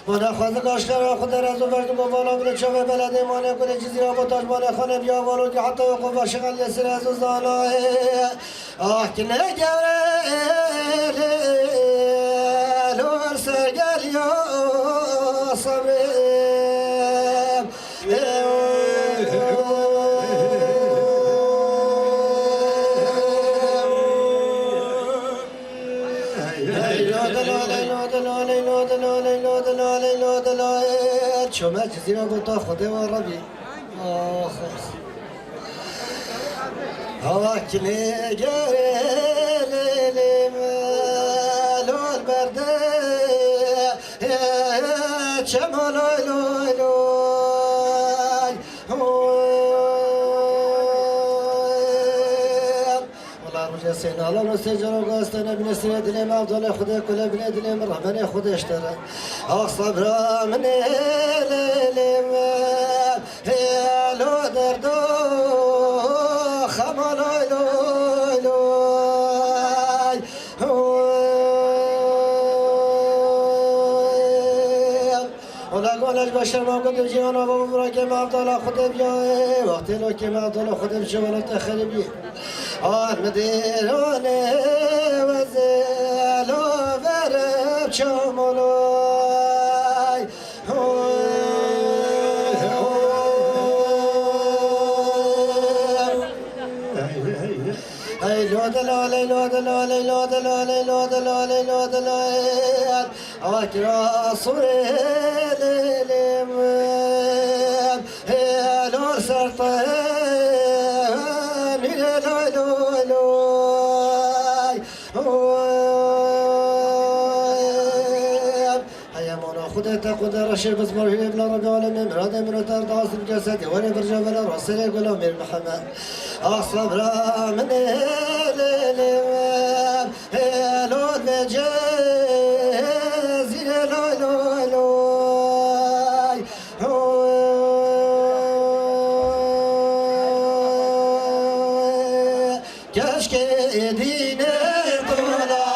من خواهد کاشکر خود رزو فرد بالا بله چوه بلده مانه کنه چیزی را بتاج مانه خانه بیا والو که حتی وقوف و شغل یسر از زانه آه که نگره لور سرگل یا صبرم شما جزیره بوتا خوده و ربی هوا کلی گره لیلی ملول برده چما لای لای لای والله سین الله نسته جنو گاستانه بنسته دلیم عبدالله خدا کله بنه دلیم رحمن خودش داره آخ صبر من لیلیم هلو دردو خمالای لای لای اولا گالش بشر ما قدر جیانا و برا که عبدالله خدا بیاه وقتی لا که عبدالله خدا بشه ولا تخری بیه مديروني وزيلو فرب شمولوي لو دلالي لو دلالي لو دلالي لو دلالي لو دلالي أكرا صوري للمام لو سرطان خودت قدر رشید بزمار هی بلا رب العالمین مراد مرتر داست جسدی ولی برجا ولا راسل غلام محمد اصبر من الالم لود بجازي لا لا لا كشك دينه لا